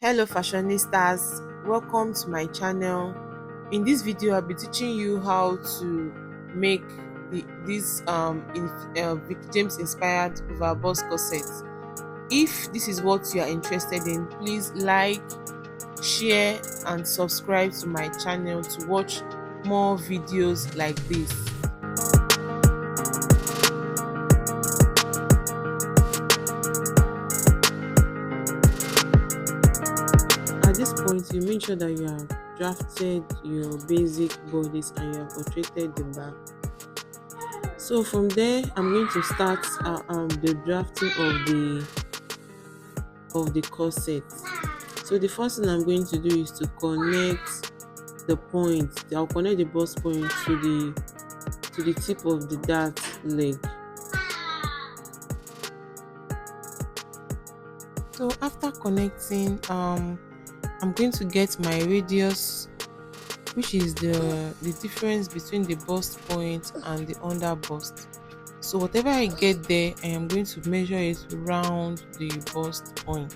Hello fashionistas, welcome to my channel. In this video I'll be teaching you how to make this Veekee James inspired overbust corset. If this is what you are interested in, please like, share and subscribe to my channel to watch more videos like this. At this point, you make sure that you have drafted your basic bodice and you have portraited the back. So from there, I'm going to start the drafting of the corset. So the first thing I'm going to do is to connect the point. I'll connect the bust point to the tip of the dart leg. So after connecting, I'm going to get my radius, which is the difference between the bust point and the under bust. So whatever I get there, I am going to measure it around the bust point.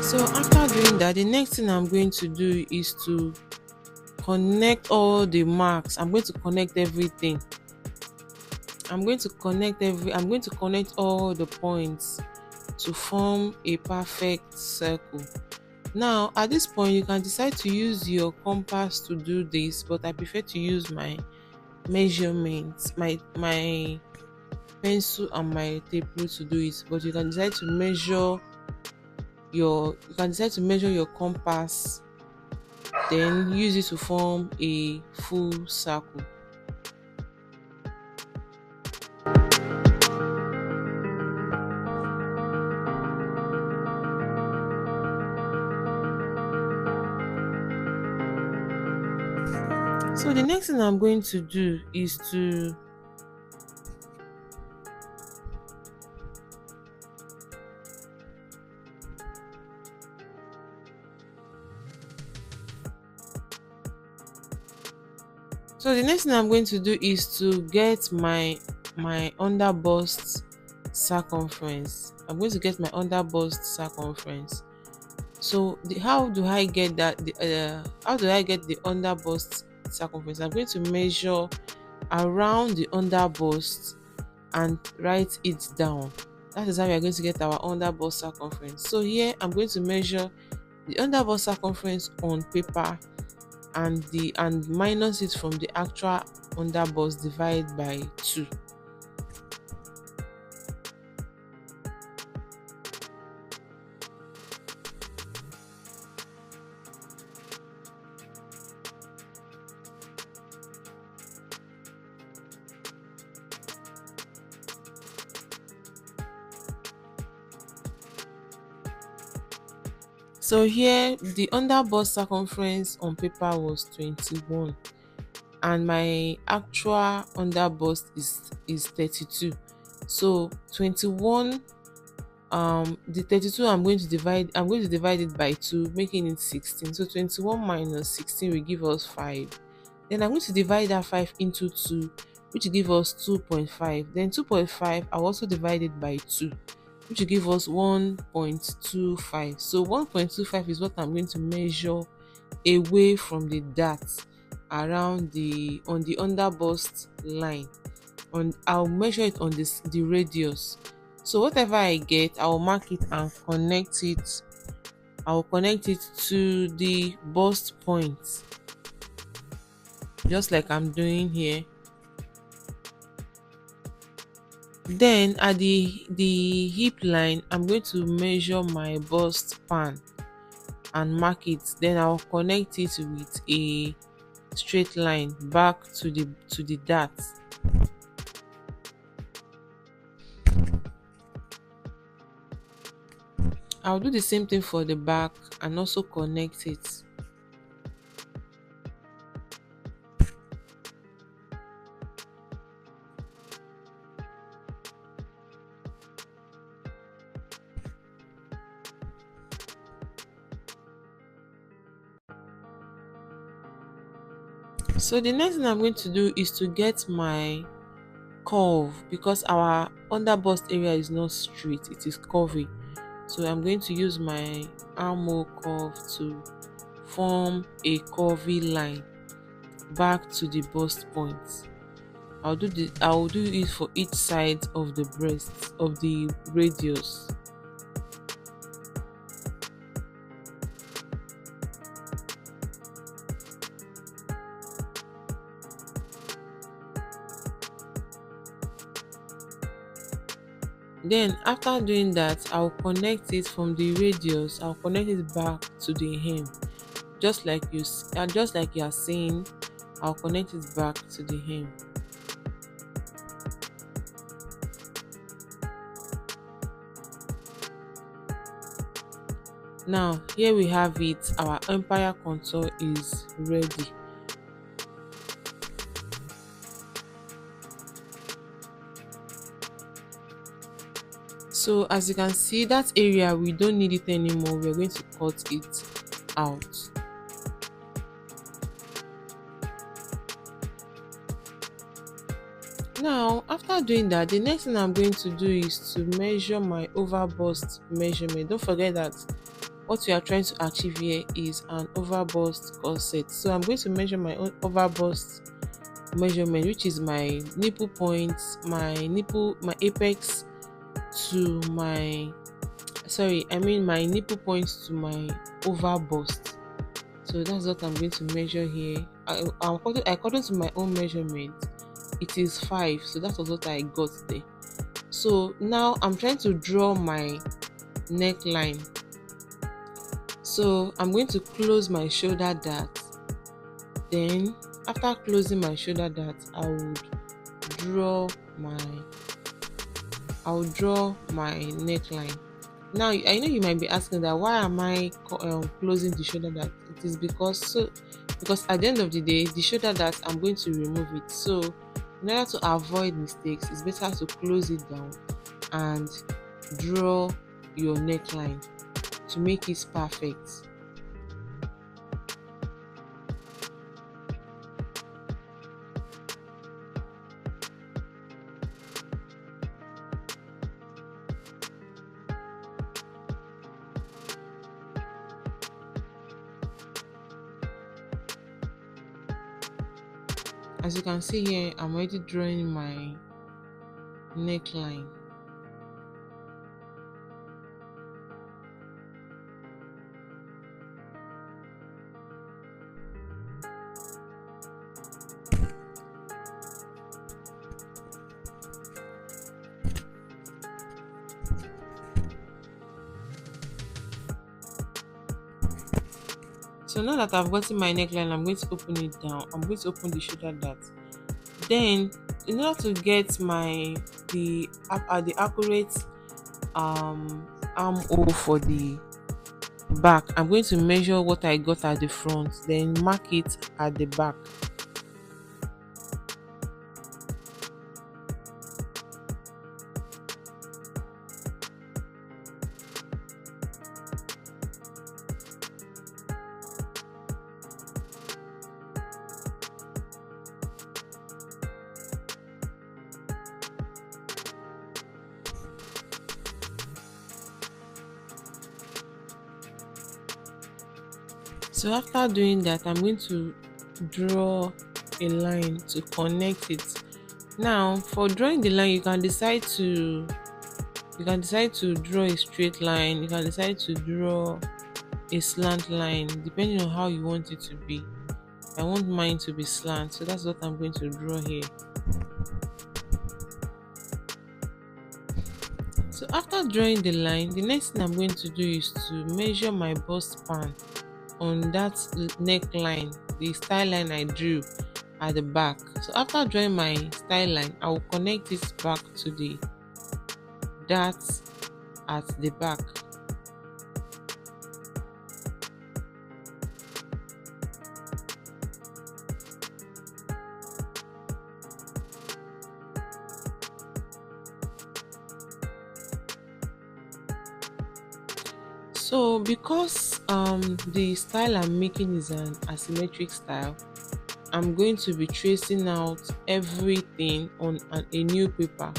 So after doing that, the next thing I'm going to do is to connect all the marks. I'm going to connect everything. I'm going to connect all the points to form a perfect circle. Now at this point you can decide to use your compass to do this, but I prefer to use my measurements, my pencil and my tape rule to do it. But you can decide to measure your compass, then use it to form a full circle. So the next thing I'm going to do is to get my under bust circumference. I'm going to get my under bust circumference. So how do I get that? How do I get the under bust circumference? I'm going to measure around the under bust and write it down. That is how we are going to get our under bust circumference. So here I'm going to measure the under bust circumference on paper and minus it from the actual under bust, divide by 2. So here the under bust circumference on paper was 21 and my actual under bust is 32. So 21, the 32 I'm going to divide it by 2, making it 16. So 21 minus 16 will give us 5. Then I'm going to divide that 5 into 2, which will give us 2.5. Then 2.5 I'll also divide it by 2, which will give us 1.25. So 1.25 is what I'm going to measure away from the dart around on the under bust line. I'll measure it on the radius. So whatever I get, I'll mark it and connect it. I'll connect it to the bust point. just like I'm doing here. Then at the hip line, I'm going to measure my bust pan and mark it. Then I'll connect it with a straight line back to the dart. I'll do the same thing for the back and also connect it. So the next thing I'm going to do is to get my curve, because our under bust area is not straight, it is curvy. So I'm going to use my armhole curve to form a curvy line back to the bust point. I'll do it for each side of the breast of the radius. Then after doing that, I'll connect it from the radius. I'll connect it back to the hem, just like you are seeing. I'll connect it back to the hem. Now here we have it. Our empire contour is ready. So as you can see, that area we don't need it anymore. We're going to cut it out. Now after doing that, the next thing I'm going to do is to measure my overbust measurement. Don't forget that what we are trying to achieve here is an overbust corset. So I'm going to measure my own overbust measurement, which is my nipple points, my apex to my my nipple points to my overbust. So that's what I'm going to measure here. According to my own measurement, it is 5. So that was what I got there. So now I'm trying to draw my neckline. So I'm going to close my shoulder dart. Then after closing my shoulder dart, I would draw my neckline. Now I know you might be asking that why am I closing the shoulder dart? It is because at the end of the day, the shoulder dart, I'm going to remove it. So in order to avoid mistakes, it's better to close it down and draw your neckline to make it perfect. As you can see here, I'm already drawing my neckline. So now that I've gotten my neckline, I'm going to open it down. I'm going to open the shoulder dart. Then, in order to get the accurate armhole for the back, I'm going to measure what I got at the front, then mark it at the back. So after doing that, I'm going to draw a line to connect it. Now for drawing the line, you can decide to draw a straight line, you can decide to draw a slant line depending on how you want it to be. I want mine to be slant, so that's what I'm going to draw here. So after drawing the line, the next thing I'm going to do is to measure my bust span on that neckline, the style line I drew at the back. So after drawing my style line, I will connect it back to the dart at the back. So because the style I'm making is an asymmetric style, I'm going to be tracing out everything on a new paper.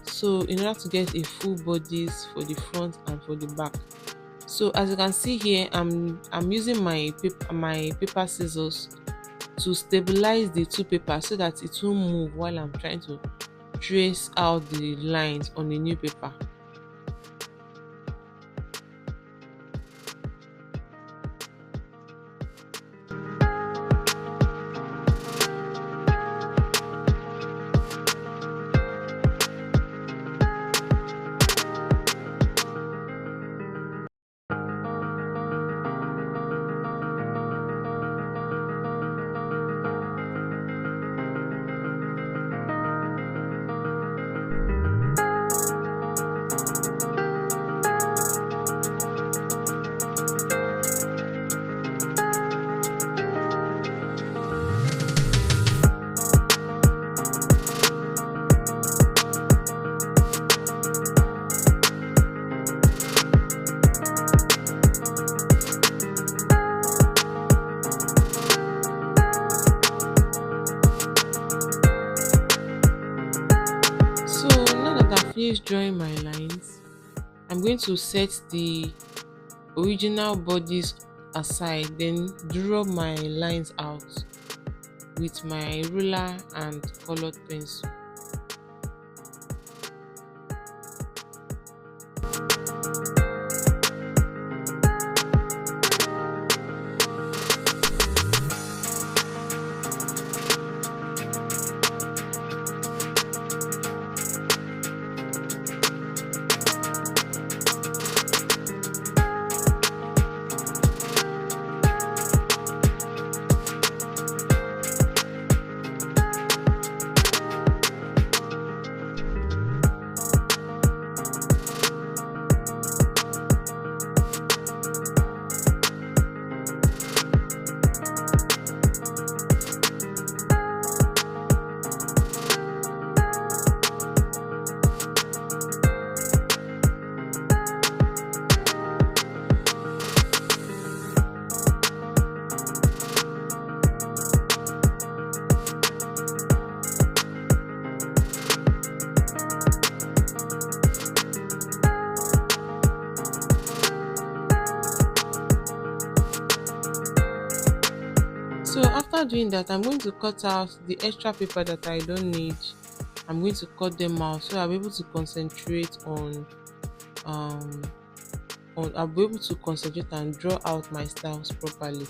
So in order to get a full bodice for the front and for the back. So as you can see here, I'm using my paper scissors to stabilize the two papers so that it won't move while I'm trying to trace out the lines on a new paper. Finish drawing my lines, I'm going to set the original bodies aside, then draw my lines out with my ruler and colored pencil. So after doing that, I'm going to cut out the extra paper that I don't need. I'm going to cut them out so I'll be able to concentrate on I'll be able to concentrate and draw out my styles properly.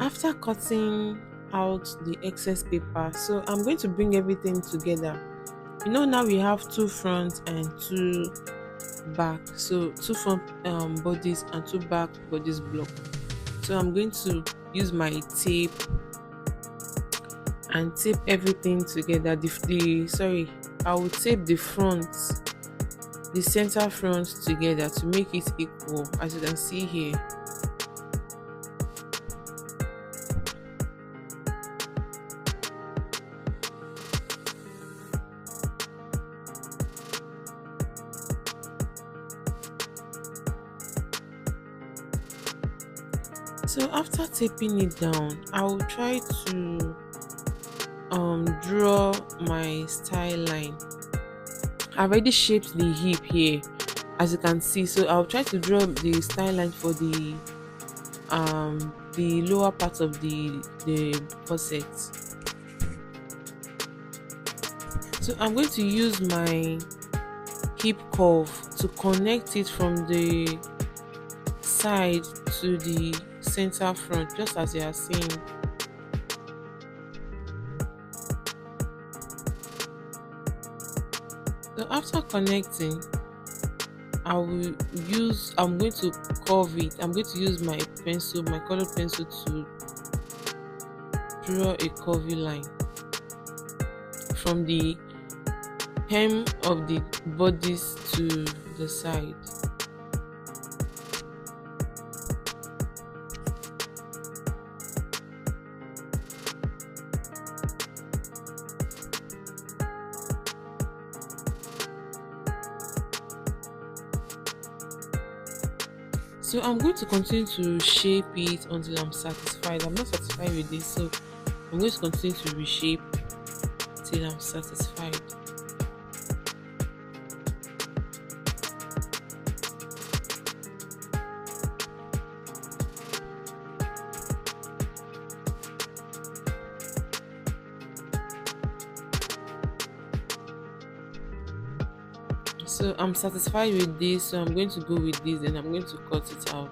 After cutting out the excess paper, so I'm going to bring everything together. Now we have two fronts and two back, so two front bodies and two back bodies block. So I'm going to use my tape and tape everything together. I will tape the center front together to make it equal, as you can see here. So after taping it down, I will try to draw my style line. I already shaped the hip here, as you can see. So I'll try to draw the style line for the lower part of the corset. So I'm going to use my hip curve to connect it from the side to the center front, just as you are seeing. So after connecting, I'm going to curve it. I'm going to use my pencil, my colored pencil, to draw a curvy line from the hem of the bodice to the side. So I'm going to continue to shape it until I'm satisfied. I'm not satisfied with this, so I'm going to continue to reshape till I'm satisfied. So I'm satisfied with this, so I'm going to go with this and I'm going to cut it out.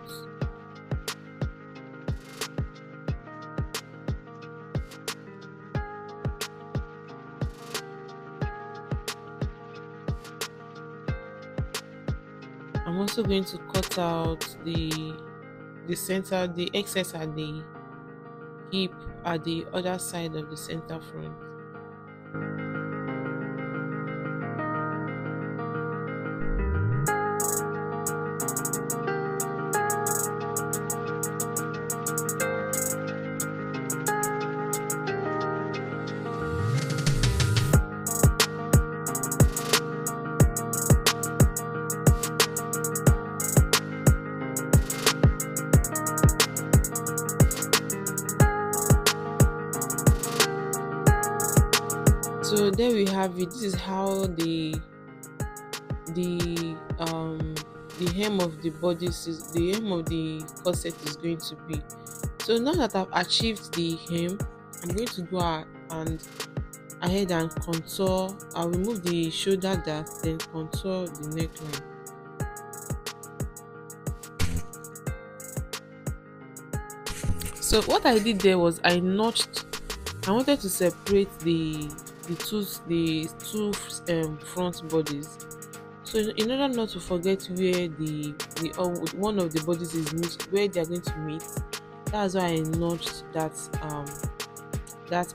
I'm also going to cut out the center, the excess at the hip at the other side of the center front. So there we have it. This is how the hem of the bodice is, the hem of the corset is going to be. So now that I've achieved the hem, I'm going to go ahead and contour. I'll remove the shoulder dart, then contour the neckline. So what I did there was I wanted to separate the two front bodies. So in order not to forget where the one of the bodies is where they are going to meet, that's why I notched that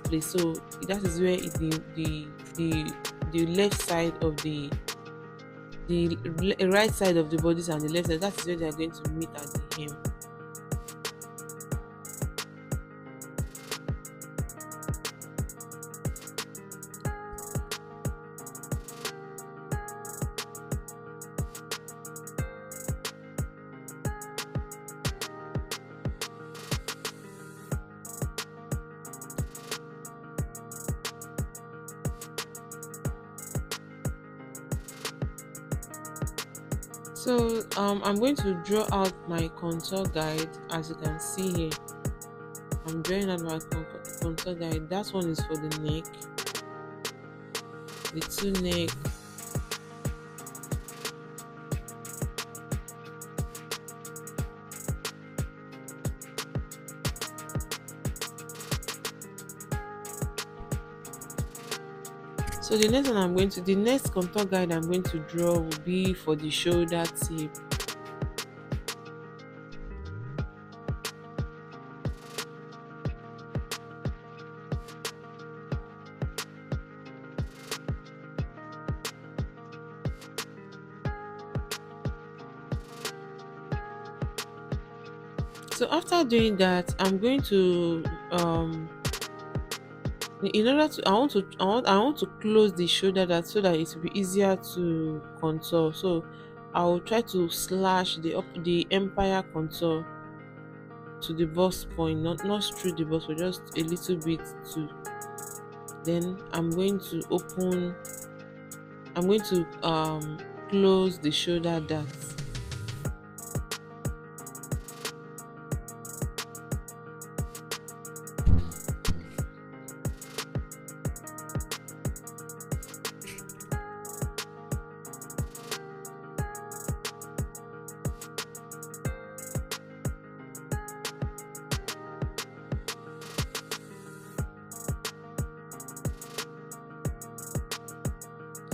place. So that is where the left side of the right side of the bodies and the left side, that is where they are going to meet at the hem. So I'm going to draw out my contour guide. As you can see here, I'm drawing out my contour guide. That one is for the neck, the two neck, so the next contour guide I'm going to draw will be for the shoulder tip. So after doing that, I'm going to in order to I want to close the shoulder dart so that it will be easier to contour. So I will try to slash the empire contour to the bust point, not through the bust, but just a little bit to. Then I'm going to close the shoulder dart.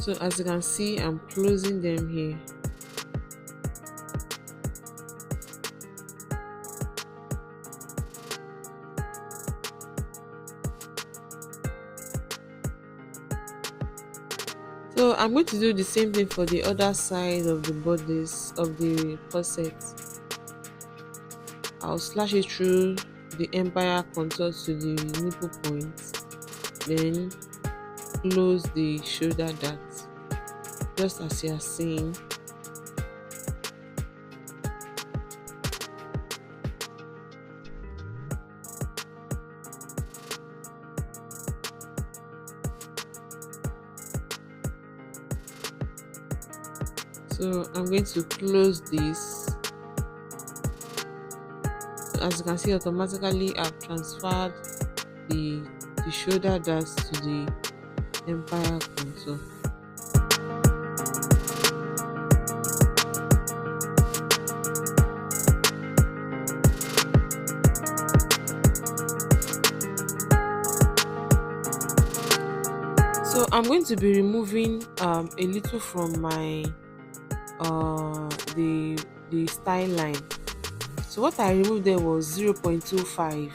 So as you can see, I'm closing them here. So I'm going to do the same thing for the other side of the bodice of the corset. I'll slash it through the empire contour to the nipple point, then close the shoulder dart, just as you are seeing. So I'm going to close this. As you can see, automatically I've transferred the shoulder darts to the empire contour. So I'm going to be removing a little from my the style line. So what I removed there was 0.25.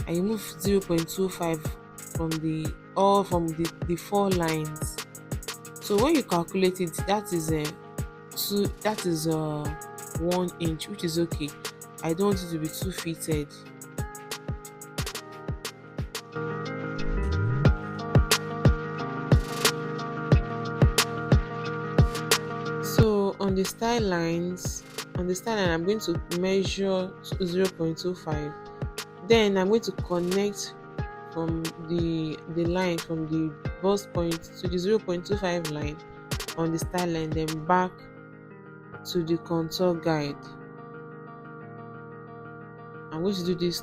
I removed 0.25 from the four lines. So when you calculate it, that is 1 inch, which is okay. I don't want it to be too fitted. So on the style line, I'm going to measure 0.25. Then I'm going to connect from the line from the bust point to the 0.25 line on the style line, then back to the contour guide. I'm going to do this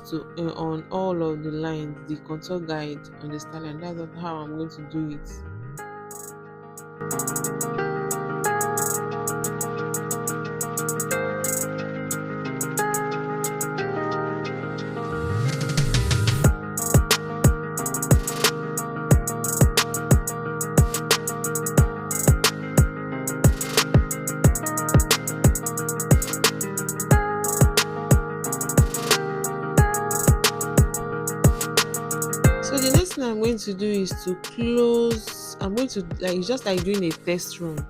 on all of the lines, the contour guide on the style line. That's how I'm going to do it. So the next thing I'm going to do is to close. I'm going to, like, just like doing a test run,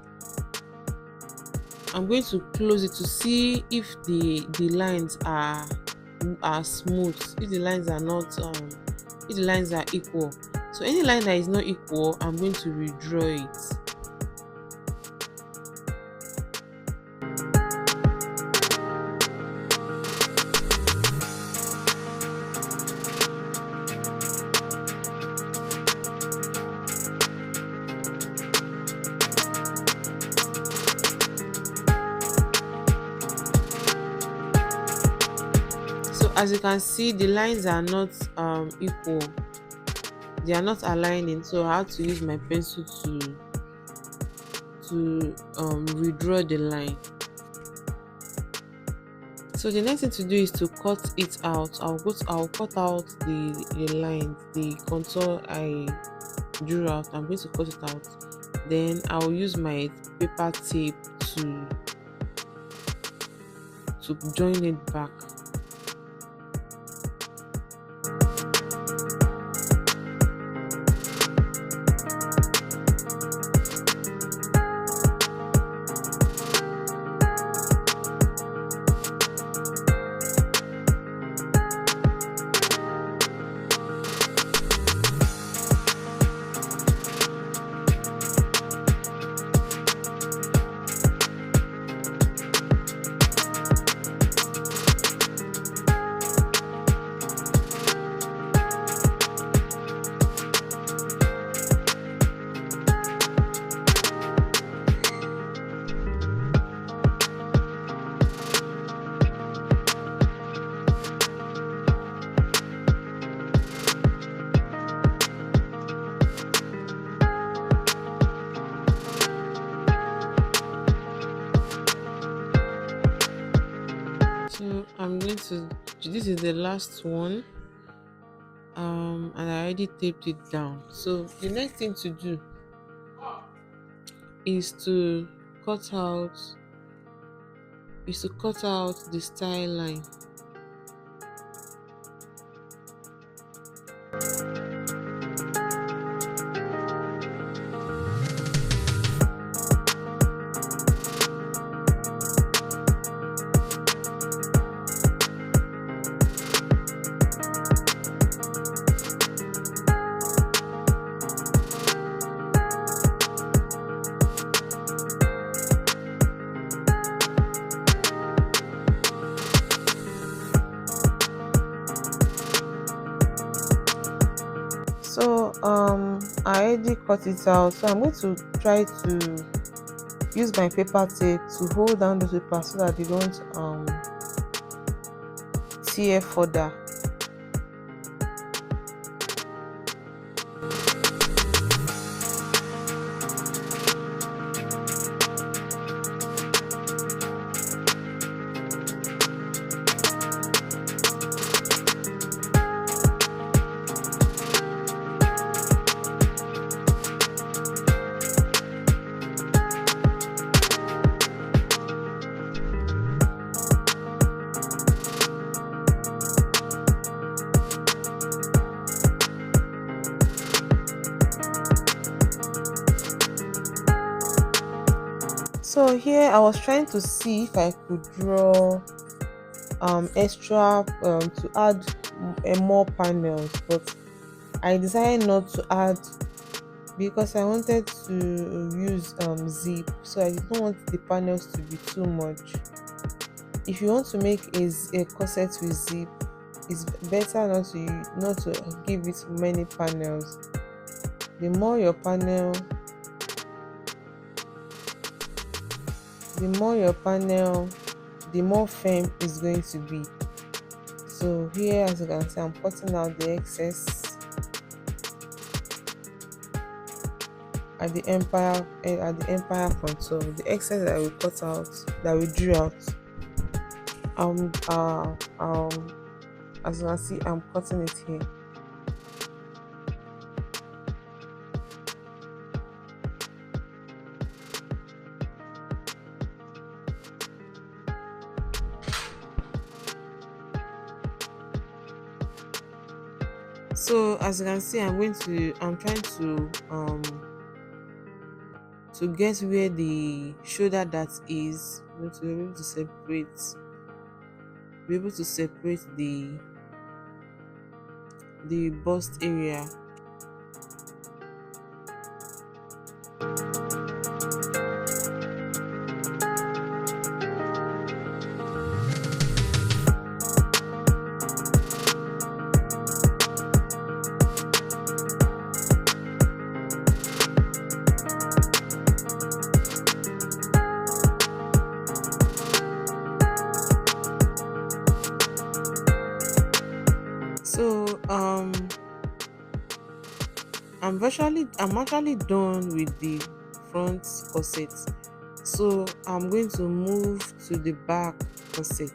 I'm going to close it to see if the lines are smooth, if the lines are not if the lines are equal. So any line that is not equal, I'm going to redraw it. As you can see, the lines are not equal, they are not aligning, so I have to use my pencil to redraw the line. So the next thing to do is to cut it out. I'll cut out the lines, the contour I drew out. I'm going to cut it out. Then I'll use my paper tape to join it back. So I'm going to, this is the last one, and I already taped it down. So the next thing to do is to cut out the style line. So I already cut it out, so I'm going to try to use my paper tape to hold down the paper so that they don't tear further. So here I was trying to see if I could draw extra to add more panels, but I decided not to add because I wanted to use zip, so I did not want the panels to be too much. If you want to make a corset with zip, it's better not to give it many panels. The more your panel, the more firm it's going to be. So here, as you can see, I'm cutting out the excess at the empire contour. The excess that we cut out, that we drew out, as you can see, I'm cutting it here. So as you can see, I'm trying to get where the shoulder dart is. I'm going to be able to separate the bust area. So I'm actually done with the front corset. So I'm going to move to the back corset.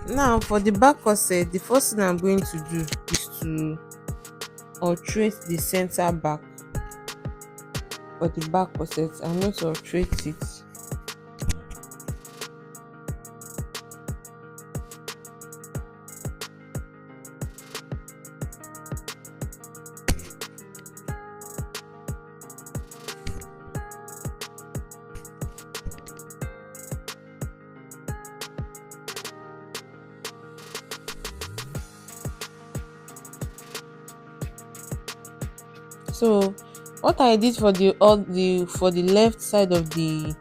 Now for the back corset, the first thing I'm going to do is to alternate the center back. For the back corset, I'm going to alternate it. So what I did for the left side of the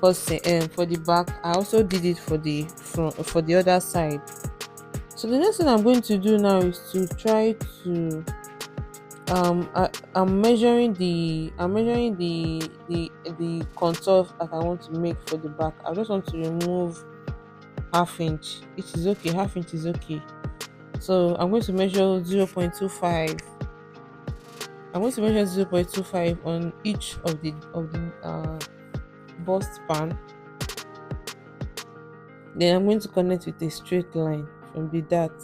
corset for the back, I also did it for the front, for the other side. So the next thing I'm going to do now is to try to I'm measuring the contour that I want to make for the back. I just want to remove half inch. It is okay, half inch is okay. So I'm going to measure 0.25. I'm going to measure 0.25 on each of the bust pan. Then I'm going to connect with a straight line from the dart.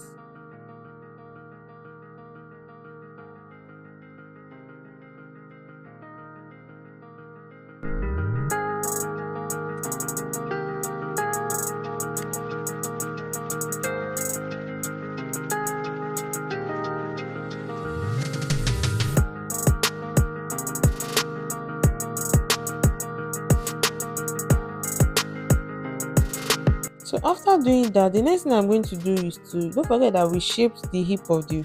So after doing that, the next thing I'm going to do is to don't forget that we shaped the hip of the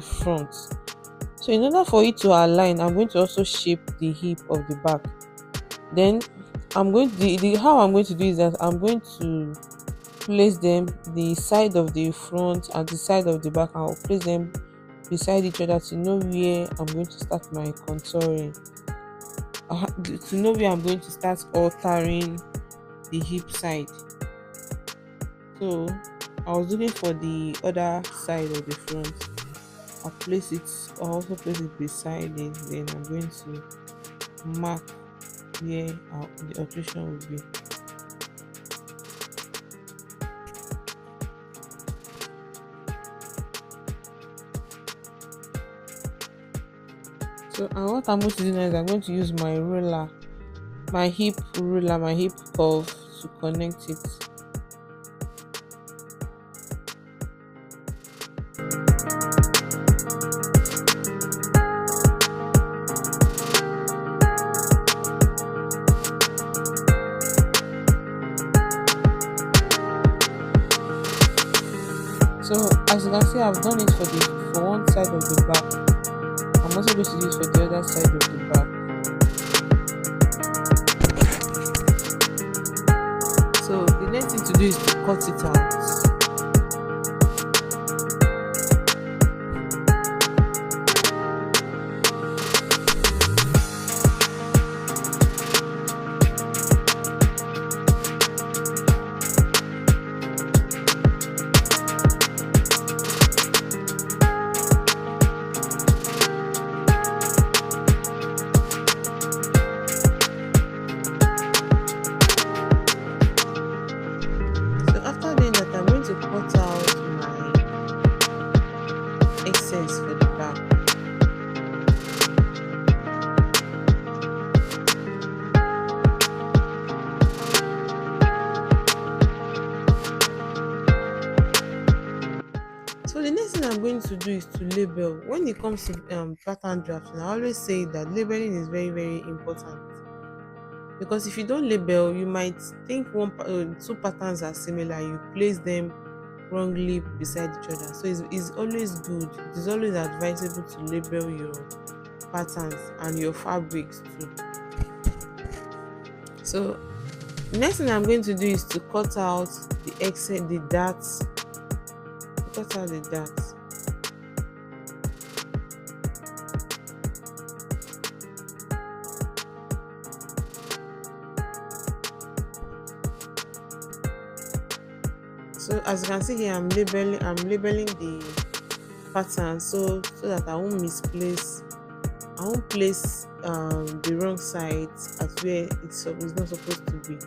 front. So in order for it to align, I'm going to also shape the hip of the back. Then I'm going to the how I'm going to do is that I'm going to place them, the side of the front and the side of the back, and I'll place them beside each other to know where I'm going to start my contouring, to know where I'm going to start altering the hip side. So I was looking for the other side of the front. I'll also place it beside it. Then I'm going to mark where the alteration will be. So and what I'm going to do now is I'm going to use my ruler, my hip curve to connect it. So as you can see, I've done it for one side of the back. I'm also going to do it for the other side of the back. So the next thing to do is to cut it out. Cut out my excess for the back. So the next thing I'm going to do is to label. When it comes to pattern drafting, I always say that labeling is very, very important, because if you don't label, you might think two patterns are similar, you place them wrongly beside each other. So it's always good, it is always advisable to label your patterns and your fabrics too. So the next thing I'm going to do is to cut out the excess, the darts. Cut out the darts. So as you can see here, I'm labeling the pattern so that I won't place the wrong side at where it's not supposed to be.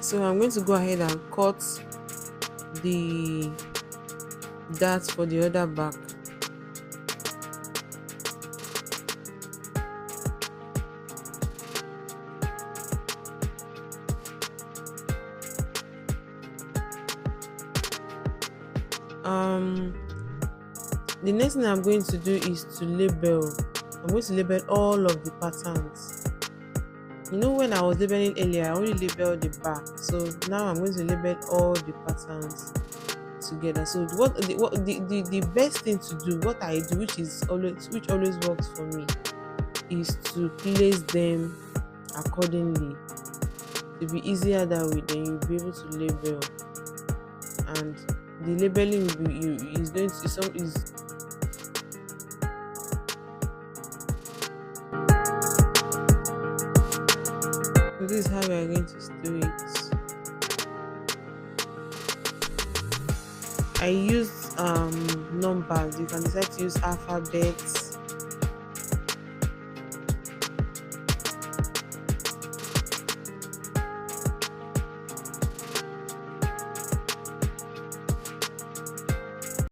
So I'm going to go ahead and cut the darts for the other back. The next thing I'm going to do is to label. I'm going to label all of the patterns. You know, when I was labeling earlier, I only labeled the back, so now I'm going to label all the patterns together. So the best thing to do, what I do, which always works for me, is to place them accordingly. To be easier that way, then you'll be able to label, and the labeling will be, is going to is so this is how we are going to do it. I use numbers. You can decide to use alphabets,